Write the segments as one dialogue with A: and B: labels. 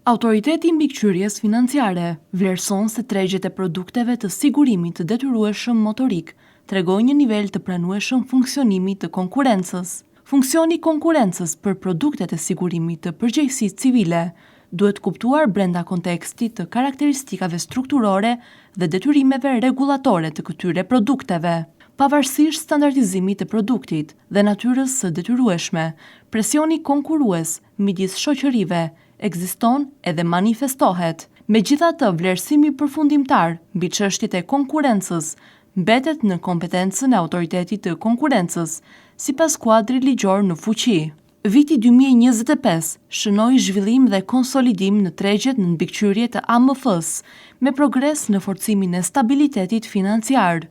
A: Autoriteti i mbikëqyrjes financiare vlerëson se tregjet e produkteve të sigurimit të detyrueshëm motorik tregojnë një nivel të pranueshëm funksionimi të konkurrencës. Funksioni i konkurrencës për produktet e sigurimit të përgjegjësisë civile duhet kuptuar brenda kontekstit të karakteristikave strukturore dhe detyrimeve rregullatore të këtyre produkteve. Pavarësisht standardizimit të produktit dhe natyrës së detyrueshme, presioni konkurrues midis shoqërive ekziston edhe manifestohet. Megjithatë, vlerësimi përfundimtar mbi çështjet e konkurrencës mbetet në kompetencën e autoritetit të konkurrencës, sipas kuadrit ligjor në fuqi. Viti 2025 shënoi zhvillim dhe konsolidim në tregjet në mbikëqyrje të AMF-s, me progres në forcimin e stabilitetit financiar,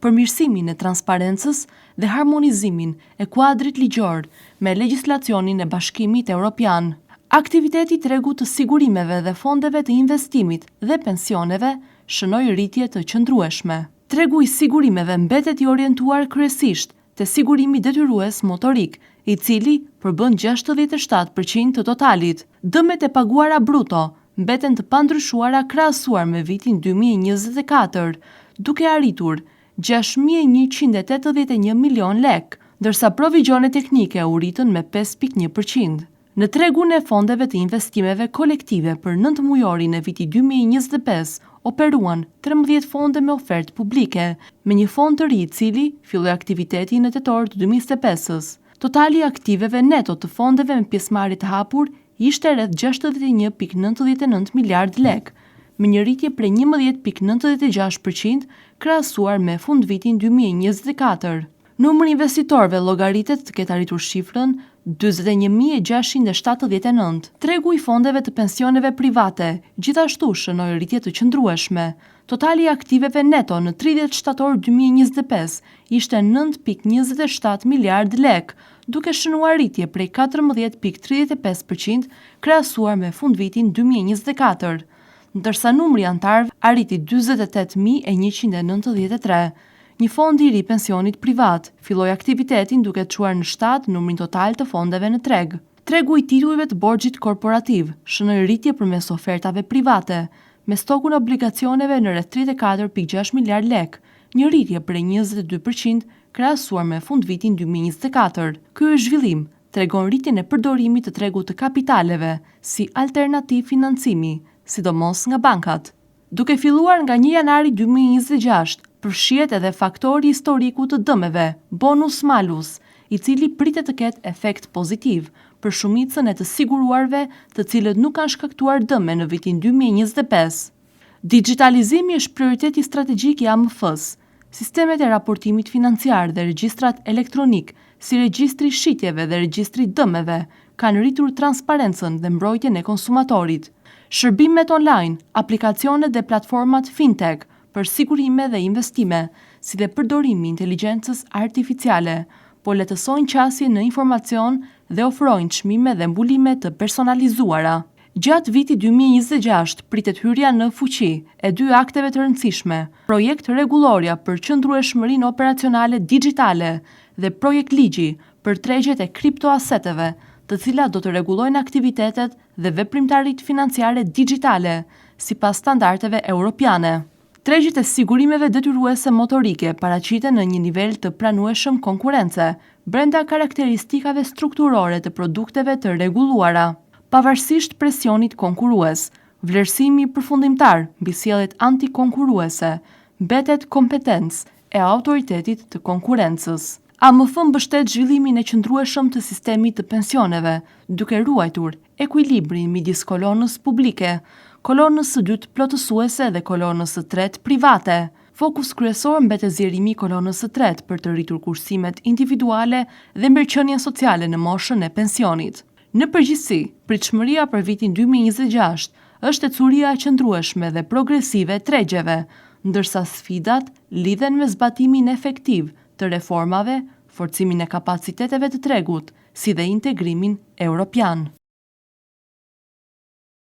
A: përmirësimin e transparencës dhe harmonizimin e kuadrit ligjor me legjislacionin e Bashkimit Evropian. Aktiviteti i tregut të sigurimeve dhe fondeve të investimit dhe pensioneve shënoi rritje të qëndrueshme. Tregu i sigurimeve mbetet i orientuar kryesisht te sigurimi detyrues motorik, i cili përbën 67% të totalit. Dëmet e paguara bruto mbeten të pandryshuara krahasuar me vitin 2024, duke arritur 6.181 milion lek, ndërsa provizionet teknike u rritën me 5.1%. Në tregun e fondeve të investimeve kolektive për 9 mujorin e vitit 2025, operuan 13 fonde me ofertë publike, me një fond të ri i cili filloi aktiviteti në tetor të 2025-s. Totali i aktiveve neto të fondeve me pjesëmarrje të hapur ishte rreth 61.99 miliard lek, me një rritje prej 11.96% krahasuar me fundvitin 2024. Numri investitorëve llogaritet të ketë arritur shifrën 41.679. Tregu i fondeve të pensioneve private gjithashtu shënoi rritje të qëndrueshme. Totali i aktiveve neto në 30 shtator 2025 ishte 9.27 miliard lek, duke shënuar rritje prej 14.35% krahasuar me fundvitin 2024, ndërsa numri antarëve arriti 48.193. Një fond i ri pensionit privat filloi aktivitetin duke çuar në shtat numrin total të fondeve në treg. Tregu i titujve të borxhit korporativ shënoi rritje përmes ofertave private, me stokun obligacioneve në rreth 34.6 miliard lek, një rritje prej 22% krahasuar me fundvitin 2024. Ky zhvillim tregon rritjen e përdorimit të tregut të kapitaleve si alternativë financimi, sidomos nga bankat. Duke filluar nga 1 janari 2026, përfshihet edhe faktori historiku të dëmeve, bonus malus, i cili pritet të ketë efekt pozitiv për shumicën e të siguruarve të cilët nuk kanë shkaktuar dëme në vitin 2025. Digitalizimi është prioriteti strategjik i AMF-s. Sistemet e raportimit financiar dhe regjistrat elektronik, si regjistri shitjeve dhe regjistri dëmeve, kanë rritur transparencën dhe mbrojtjen e konsumatorit. Shërbimet online, aplikacionet dhe platformat fintech për sigurime dhe investime, si dhe përdorimi i inteligjencës artificiale, po lehtësojnë qasjen në informacion dhe ofrojnë çmime dhe mbulime të personalizuara. Gjatë vitit 2026 pritet hyrja në fuqi e 2 akteve të rëndësishme: projekt rregulloria për qëndrueshmërinë operacionale digjitale dhe projekt ligji për tregjet e kriptoaseteve, të cilat do të rregullojnë aktivitetet dhe veprimtaritë financiare digjitale sipas standardeve europiane. Tregjet e sigurimeve detyruese motorike paraqiten në një nivel të pranueshëm konkurrence brenda karakteristikave strukturore të produkteve të rregulluara. Pavarësisht presionit konkurrues, vlerësimi përfundimtar mbi sjelljet antikonkurruese mbetet kompetencë e autoritetit të konkurrencës. AMF mbështet zhvillimin e qëndrueshëm të sistemit të pensioneve, duke ruajtur ekuilibrin midis kolonës publike, kolonës së dytë plotësuese dhe kolonës së tretë private. Fokus kryesor mbetet zgjerimi i kolonës së tretë për të rritur kursimet individuale dhe mbërqendjen sociale në moshën e pensionit. Në përgjithësi, pritshmëria për vitin 2026 është ecuria e qëndrueshme dhe progresive e tregjeve, ndërsa sfidat lidhen me zbatimin efektiv të reformave, forcimin e kapaciteteve të tregut, si dhe integrimin europian.